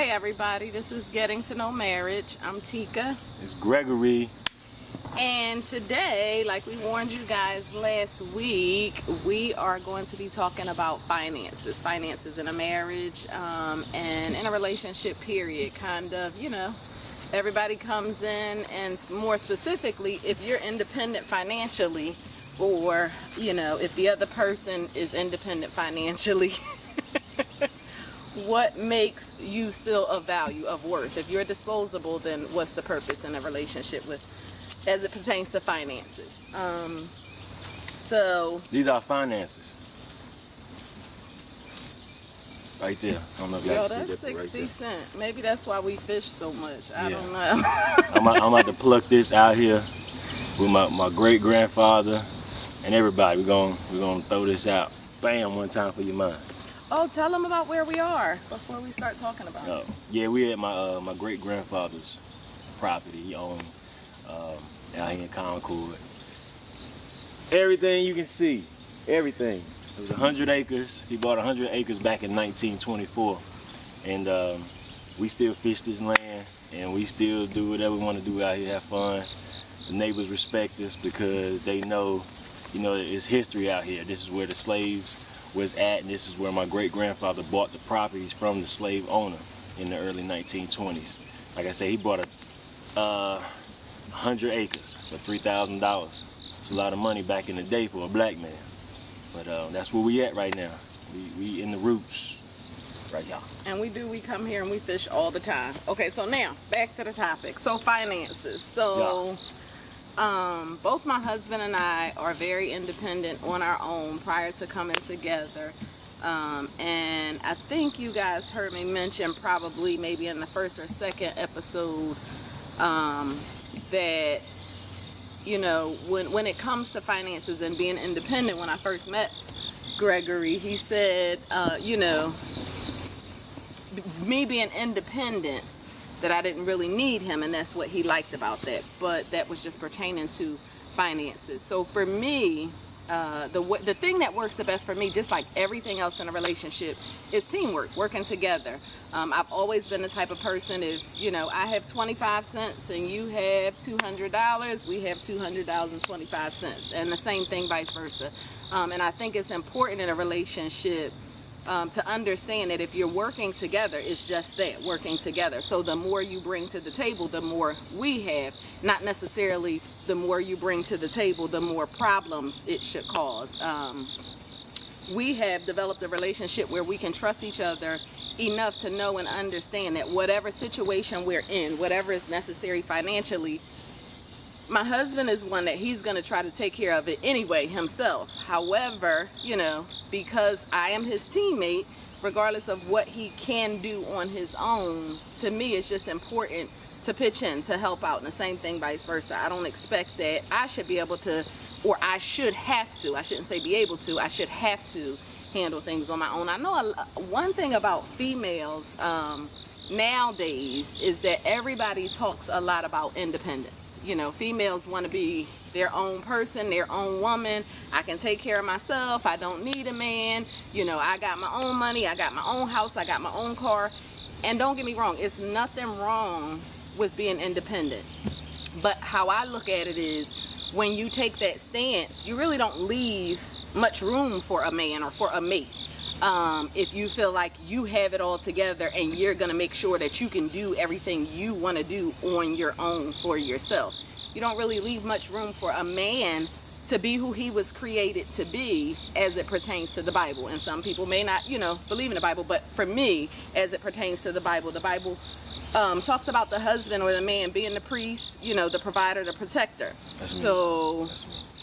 Hey everybody, this is Getting to Know Marriage. I'm Tika. It's Gregory. And today, like we warned you guys last week, we are going to be talking about finances. Finances in a marriage and in a relationship period. Kind of, everybody comes in, and more specifically, if you're independent financially, or, if the other person is independent financially, what makes you still of value, of worth? If you're disposable, then what's the purpose in a relationship as it pertains to finances? So these are finances. Right there. I don't know if y'all can see that's that 60 right cents. Maybe that's why we fish so much. I don't know. I'm about to pluck this out here with my great grandfather and everybody. We're gonna throw this out. Bam, one time for your mind. Oh, tell them about where we are before we start talking about it. Yeah, we at my great grandfather's property. He owned out here in Concord. Everything you can see, everything. It was 100 acres. He bought 100 acres back in 1924, and we still fish this land, and we still do whatever we want to do out here, have fun. The neighbors respect us because they know, it's history out here. This is where the slaves was at, and this is where my great grandfather bought the properties from the slave owner in the early 1920s. Like I said, he bought 100 acres for $3,000. It's a lot of money back in the day for a black man. But that's where we at right now. We in the roots right now. And we come here and we fish all the time. Okay, so now back to the topic. So finances. So both my husband and I are very independent on our own prior to coming together. And I think you guys heard me mention probably maybe in the first or second episode that when it comes to finances and being independent, when I first met Gregory, he said, me being independent, that I didn't really need him, and that's what he liked about that. But that was just pertaining to finances. So for me, the thing that works the best for me, just like everything else in a relationship, is teamwork, working together. I've always been the type of person, if I have 25 cents and you have $200, we have $200.25, and the same thing vice versa. And I think it's important in a relationship to understand that if you're working together, it's just that, working together. So the more you bring to the table, the more we have, not necessarily the more you bring to the table, the more problems it should cause. We have developed a relationship where we can trust each other enough to know and understand that whatever situation we're in, whatever is necessary financially, my husband is one that he's going to try to take care of it anyway himself. However, because I am his teammate, regardless of what he can do on his own, to me it's just important to pitch in, to help out, and the same thing vice versa. I don't expect that I should be able to, or I should have to, I shouldn't say be able to, I should have to handle things on my own. I know one thing about females nowadays is that everybody talks a lot about independence. Females want to be their own person, their own woman. I can take care of myself. I don't need a man. I got my own money. I got my own house. I got my own car. And don't get me wrong, it's nothing wrong with being independent. But how I look at it is, when you take that stance, you really don't leave much room for a man or for a mate. If you feel like you have it all together and you're going to make sure that you can do everything you want to do on your own for yourself, you don't really leave much room for a man to be who he was created to be as it pertains to the Bible. And some people may not, believe in the Bible, but for me, as it pertains to the Bible talks about the husband or the man being the priest, the provider, the protector.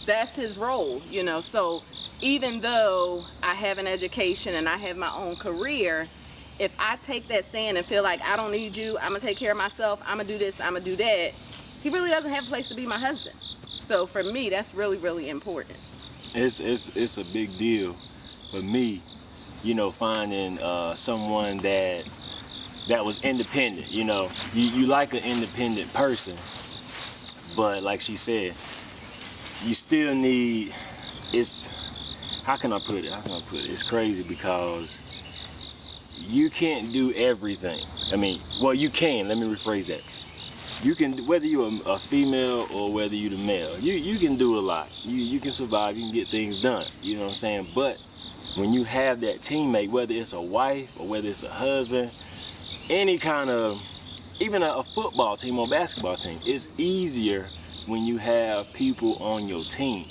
That's his role, So even though I have an education and I have my own career, if I take that stand and feel like I don't need you, I'm going to take care of myself, I'm going to do this, I'm going to do that, he really doesn't have a place to be my husband. So for me, that's really, really important. It's a big deal for me, finding someone that was independent. You like an independent person, but like she said, you still need, how can I put it? It's crazy because you can't do everything. I mean, well, you can. Let me rephrase that. You can, whether you're a female or whether you're the male, you can do a lot. You can survive. You can get things done. You know what I'm saying? But when you have that teammate, whether it's a wife or whether it's a husband, any kind of, even a football team or basketball team, it's easier when you have people on your team.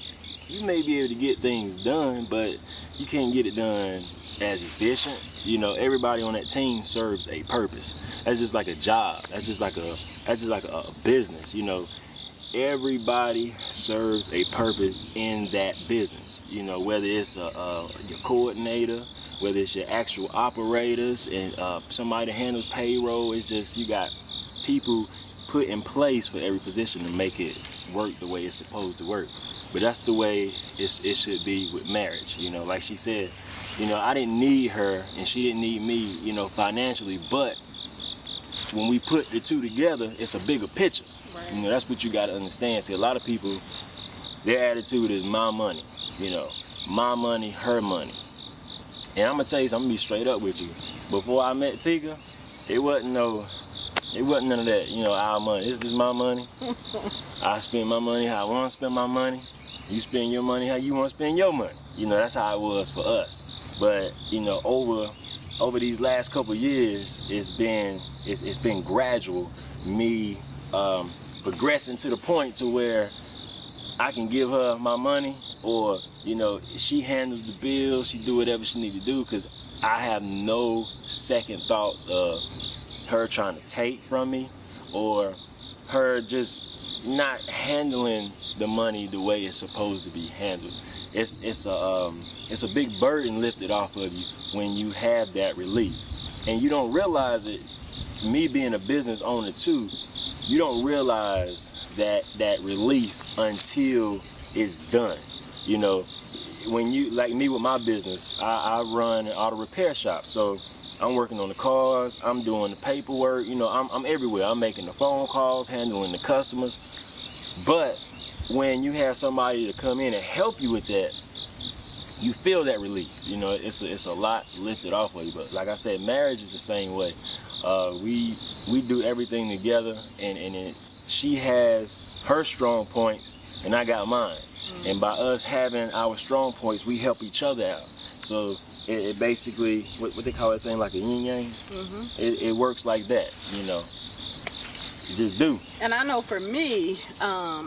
You may be able to get things done, but you can't get it done as efficient. You know, everybody on that team serves a purpose. That's just like a job. That's just like a business. You know, everybody serves a purpose in that business. You know, whether it's your coordinator, whether it's your actual operators, and somebody that handles payroll. It's just you got people put in place for every position to make it work the way it's supposed to work. But that's the way it should be with marriage. You know, like she said, you know, I didn't need her and she didn't need me, you know, financially. But when we put the two together, it's a bigger picture. Right. You know, that's what you got to understand. See, a lot of people, their attitude is my money. You know, my money, her money. And I'm gonna tell you something, I'm gonna be straight up with you. Before I met Tika, it wasn't none of that, you know, our money. This is my money. I spend my money how I want to spend my money. You spend your money how you want to spend your money. You know, that's how it was for us. But, you know, over these last couple of years, it's been gradual, me progressing to the point to where I can give her my money, or, you know, she handles the bills, she do whatever she need to do, because I have no second thoughts of her trying to take from me or her just not handling the money the way it's supposed to be handled. It's a big burden lifted off of you when you have that relief, and you don't realize it. Me being a business owner too, you don't realize that relief until it's done. You know, when you, like me with my business, I run an auto repair shop, so I'm working on the cars, I'm doing the paperwork, you know, I'm everywhere. I'm making the phone calls, handling the customers. But when you have somebody to come in and help you with that, you feel that relief. You know, it's a lot lifted off of you. But like I said, marriage is the same way. We do everything together, and she has her strong points, and I got mine. Mm-hmm. And by us having our strong points, we help each other out. So it basically, what they call that thing, like a yin yang? Mm-hmm. It works like that, you know. You just do. And I know for me,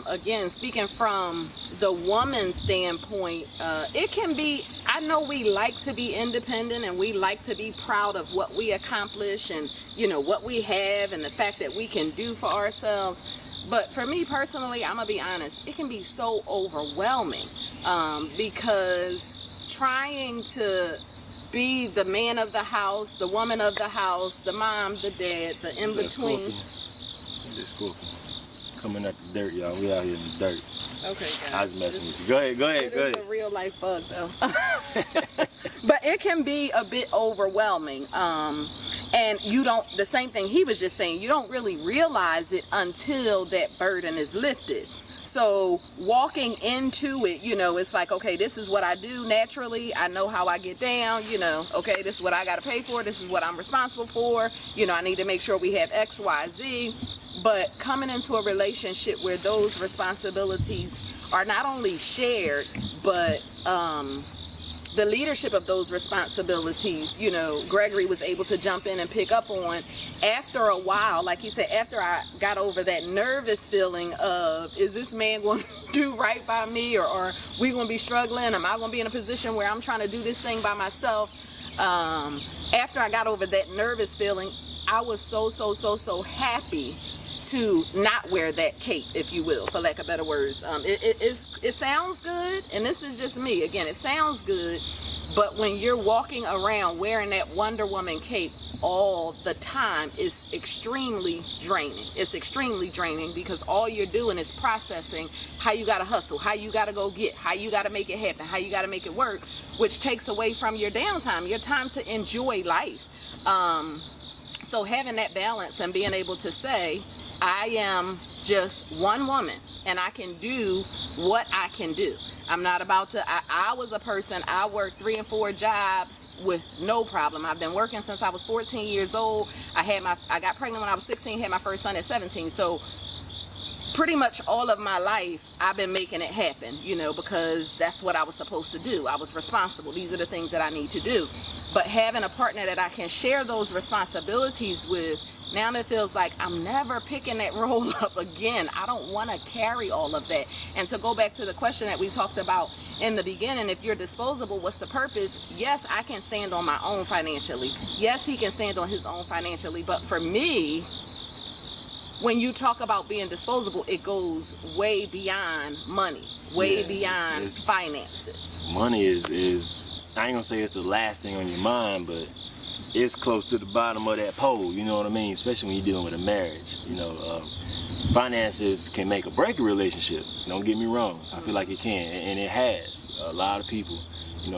again, speaking from the woman's standpoint, it can be, I know we like to be independent and we like to be proud of what we accomplish and, you know, what we have and the fact that we can do for ourselves. But for me personally, I'm going to be honest, it can be so overwhelming because trying to be the man of the house, the woman of the house, the mom, the dad, the in-between. This scorpion coming out the dirt, y'all. We out here in the dirt. Okay, guys. I was messing with you. Go ahead. It's a real life bug, though. But it can be a bit overwhelming. And you don't, the same thing he was just saying, you don't really realize it until that burden is lifted. So walking into it, you know, it's like, okay, this is what I do naturally. I know how I get down, you know, okay, this is what I got to pay for. This is what I'm responsible for. You know, I need to make sure we have X, Y, Z. But coming into a relationship where those responsibilities are not only shared, but the leadership of those responsibilities, you know, Gregory was able to jump in and pick up on after a while. Like he said, after I got over that nervous feeling of, is this man going to do right by me, or are we going to be struggling? Am I going to be in a position where I'm trying to do this thing by myself? After I got over that nervous feeling, I was so happy to not wear that cape, if you will, for lack of better words. It sounds good, and this is just me. Again, it sounds good, but when you're walking around wearing that Wonder Woman cape all the time, it's extremely draining. It's extremely draining because all you're doing is processing how you got to hustle, how you got to go get, how you got to make it happen, how you got to make it work, which takes away from your downtime, your time to enjoy life. So having that balance and being able to say, I am just one woman and I can do what I can do. I'm not about to. I was a person. I worked 3 and 4 jobs with no problem. I've been working since I was 14 years old. I got pregnant when I was 16. Had my first son at 17. So pretty much all of my life I've been making it happen, because that's what I was supposed to do. I was responsible. These are the things that I need to do. But having a partner that I can share those responsibilities with, now it feels like I'm never picking that role up again. I don't want to carry all of that. And to go back to the question that we talked about in the beginning, if you're disposable, what's the purpose? Yes, I can stand on my own financially. Yes, he can stand on his own financially. But for me, when you talk about being disposable, it goes way beyond money, way beyond finances. Money is I ain't gonna say it's the last thing on your mind, but it's close to the bottom of that pole, you know what I mean? Especially when you're dealing with a marriage. Finances can make or break a relationship. Don't get me wrong. I feel like it can, and it has. A lot of people,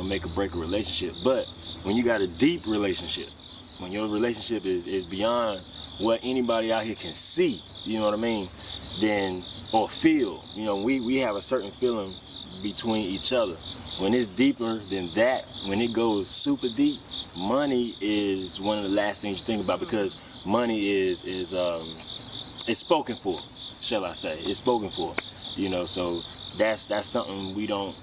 make or break a relationship. But when you got a deep relationship, when your relationship is beyond what anybody out here can see, you know what I mean, then, or feel, we have a certain feeling between each other. When it's deeper than that, when it goes super deep, money is one of the last things you think about, because money is it's spoken for, shall I say. It's spoken for, so that's something we don't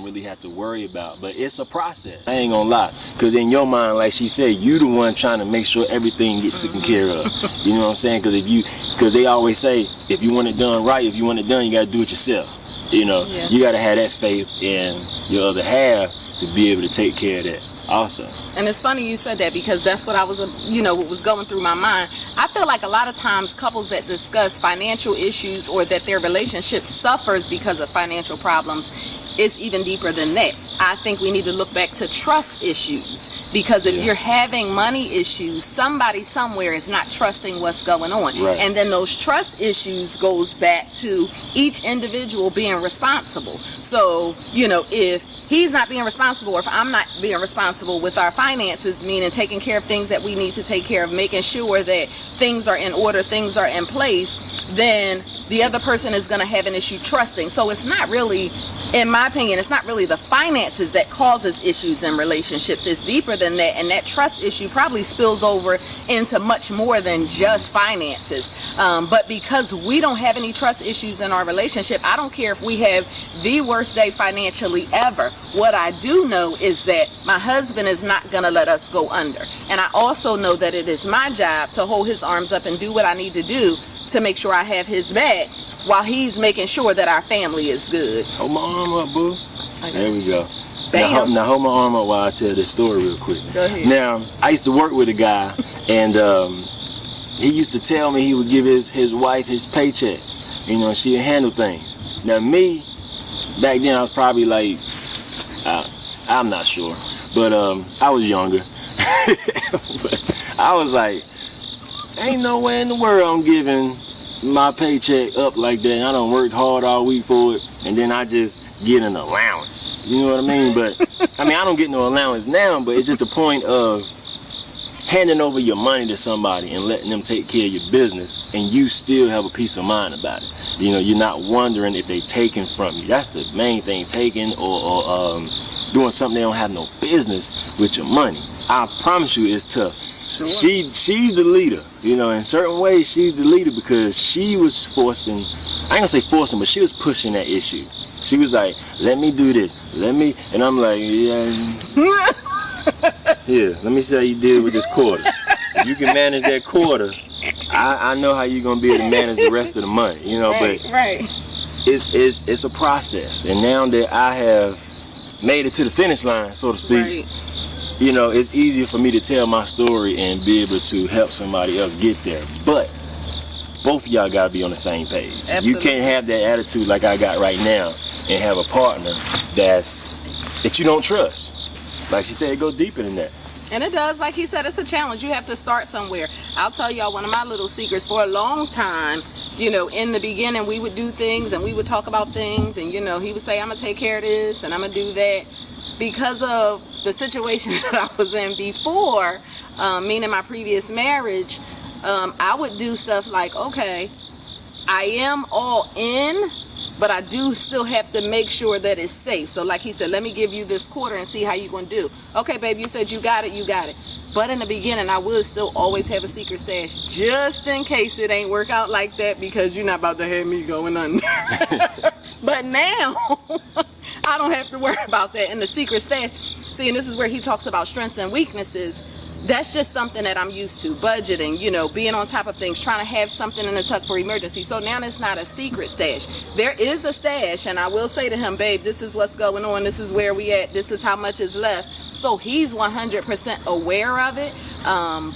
really have to worry about. But it's a process. I ain't gonna lie, because in your mind, like she said, you the one trying to make sure everything gets taken care of. You know what I'm saying? Because they always say, if you want it done right, if you want it done, you gotta do it yourself. You gotta have that faith in your other half to be able to take care of that also. And it's funny you said that, because that's what I was, what was going through my mind. I feel like a lot of times couples that discuss financial issues, or that their relationship suffers because of financial problems, is even deeper than that. I think we need to look back to trust issues, because if you're having money issues, somebody somewhere is not trusting what's going on. Right. And then those trust issues goes back to each individual being responsible. So, if he's not being responsible, or if I'm not being responsible with our finances, meaning taking care of things that we need to take care of, making sure that things are in order, things are in place, then the other person is going to have an issue trusting. So it's not really, in my opinion, it's not really the finances that causes issues in relationships. It's deeper than that, and that trust issue probably spills over into much more than just finances. But because we don't have any trust issues in our relationship, I don't care if we have the worst day financially ever. What I do know is that my husband is not going to let us go under. And I also know that it is my job to hold his arms up and do what I need to do to make sure I have his back, while he's making sure that our family is good. Hold my arm up, boo. There we go. Bam. Now hold my arm up while I tell this story real quick. Go ahead. Now, I used to work with a guy, and he used to tell me he would give his wife his paycheck. She would handle things. Now, me, back then, I was probably like, I'm not sure, but I was younger. But I was like, ain't no way in the world I'm giving my paycheck up like that. I done worked hard all week for it, and then I just get an allowance. You know what I mean? But I don't get no allowance now, but it's just a point of handing over your money to somebody and letting them take care of your business, and you still have a peace of mind about it. You're not wondering if they taking from you. That's the main thing, taking or doing something they don't have no business with your money. I promise you, it's tough. Sure. She's the leader, in certain ways she's the leader, because she was forcing, I ain't gonna say forcing, but she was pushing that issue. She was like, let me do this, and I'm like, here, let me see how you deal with this quarter. If you can manage that quarter, I know how you're gonna be able to manage the rest of the money, Right, but right. It's a process, and now that I have made it to the finish line, so to speak, Right. It's easier for me to tell my story and be able to help somebody else get there. But both of y'all gotta be on the same page. Absolutely. You can't have that attitude like I got right now and have a partner that you don't trust. Like she said, it go deeper than that. And it does, like he said, it's a challenge. You have to start somewhere. I'll tell y'all one of my little secrets. For a long time, in the beginning, we would do things and we would talk about things, and he would say, I'm gonna take care of this and I'm gonna do that. Because of the situation that I was in before, meaning my previous marriage, I would do stuff like, okay, I am all in, but I do still have to make sure that it's safe. So like he said, let me give you this quarter and see how you gonna do. Okay, babe, you said you got it. But in the beginning, I would still always have a secret stash just in case it ain't work out like that, because you're not about to have me going under. But now I don't have to worry about that. And the secret stash, see, and this is where he talks about strengths and weaknesses. That's just something that I'm used to, budgeting, you know, being on top of things, trying to have something in the tuck for emergency. So now it's not a secret stash. There is a stash, and I will say to him, babe, this is what's going on. This is where we at. This is how much is left. So he's 100% aware of it.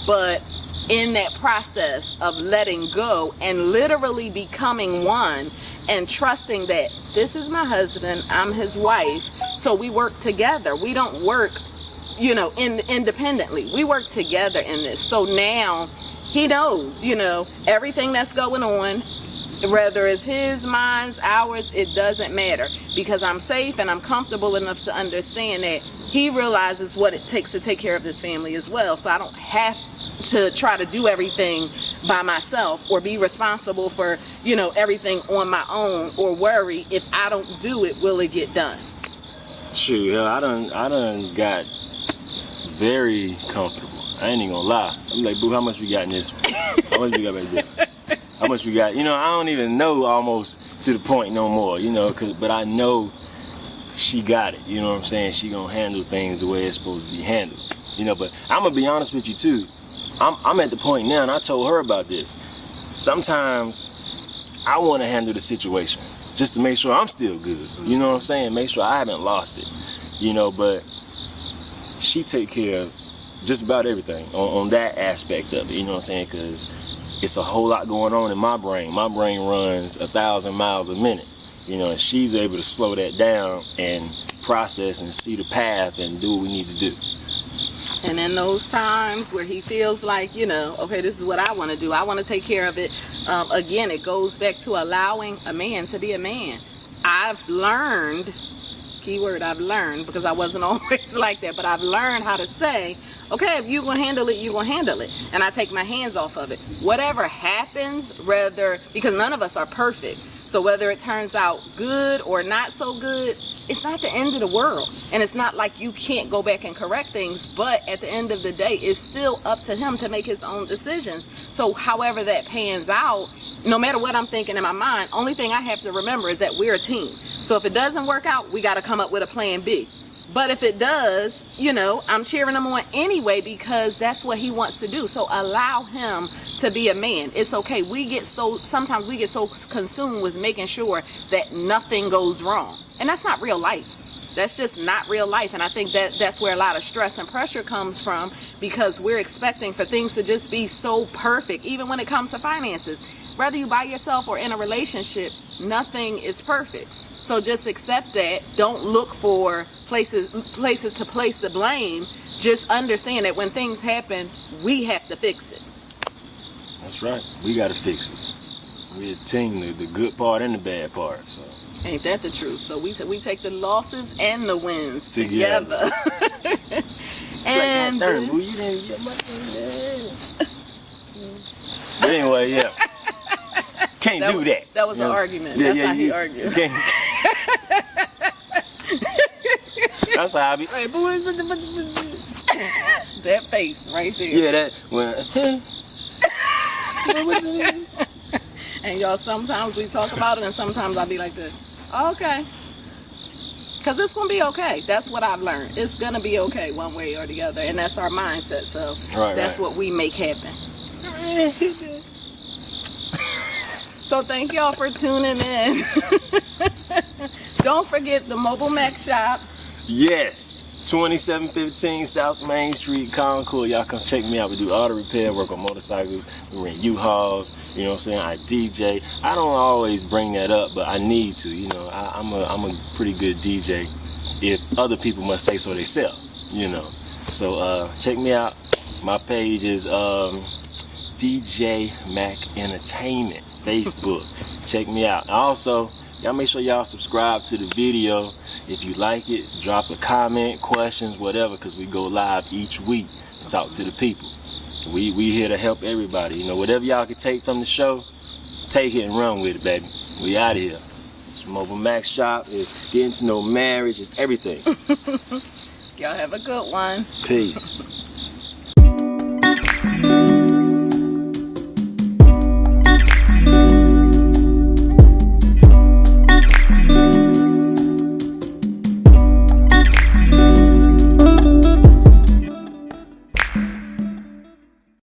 But in that process of letting go and literally becoming one and trusting that this is my husband, I'm his wife, so we work together. We don't work, you know, independently. We work together in this. So now he knows, you know, everything that's going on, whether it's his, mine's, ours, it doesn't matter, because I'm safe and I'm comfortable enough to understand that he realizes what it takes to take care of his family as well. So I don't have to try to do everything by myself or be responsible for, you know, everything on my own, or worry if I don't do it, will it get done? Shoot, yeah, I done got very comfortable. I ain't even gonna lie. I'm like, boo, how much we got in this one? How much we got back there? How much we got? You know, I don't even know almost to the point no more, you know, but I know she got it. You know what I'm saying? She gonna handle things the way it's supposed to be handled. You know, but I'm gonna be honest with you too. I'm at the point now, and I told her about this. Sometimes I want to handle the situation just to make sure I'm still good. You know what I'm saying? Make sure I haven't lost it. You know, but she take care of just about everything on that aspect of it. You know what I'm saying? Because it's a whole lot going on in my brain. My brain runs 1,000 miles a minute. You know, and she's able to slow that down and process and see the path and do what we need to do. And in those times where he feels like, you know, okay, this is what I want to do, I want to take care of it, again, it goes back to allowing a man to be a man. I've learned, keyword, I've learned, because I wasn't always like that, but I've learned how to say, okay, if you're going to handle it, you're going to handle it. And I take my hands off of it. Whatever happens, because none of us are perfect. So whether it turns out good or not so good, it's not the end of the world. And it's not like you can't go back and correct things, but at the end of the day, it's still up to him to make his own decisions. So however that pans out, no matter what I'm thinking in my mind, only thing I have to remember is that we're a team. So if it doesn't work out, we got to come up with a plan B. But if it does, you know, I'm cheering him on anyway, because that's what he wants to do. So allow him to be a man. It's okay. Sometimes we get so consumed with making sure that nothing goes wrong. And that's not real life. That's just not real life. And I think that's where a lot of stress and pressure comes from, because we're expecting for things to just be so perfect, even when it comes to finances. Whether you by yourself or in a relationship, nothing is perfect. So just accept that. Don't look for places to place the blame. Just understand that when things happen, we have to fix it. That's right. We got to fix it. We're a team, the good part and the bad part. So ain't that the truth? So we take the losses and the wins together. And like, boo, you didn't get my thing. But anyway, yeah. Can't do that. That was an argument. That's how he argued. That's how I be. Hey, boy, that face right there. Yeah, that when. And y'all, sometimes we talk about it, and sometimes I'll be like this. Okay. Because it's going to be okay. That's what I've learned. It's going to be okay one way or the other. And that's our mindset. So that's what we make happen. So thank y'all for tuning in. Don't forget the Mobile Mech Shop. Yes. 2715 South Main Street, Concord. Y'all come check me out. We do auto repair, work on motorcycles, we rent U-Hauls, you know what I'm saying? I DJ. I don't always bring that up, but I need to, you know. I'm a pretty good DJ if other people must say so themselves, you know. So check me out. My page is DJ Mac Entertainment, Facebook. Check me out. Also, y'all make sure y'all subscribe to the video. If you like it, drop a comment, questions, whatever, because we go live each week and talk to the people. We here to help everybody. You know, whatever y'all can take from the show, take it and run with it, baby. We out of here. Mobile Max Shop. It's getting to know marriage. It's everything. Y'all have a good one. Peace.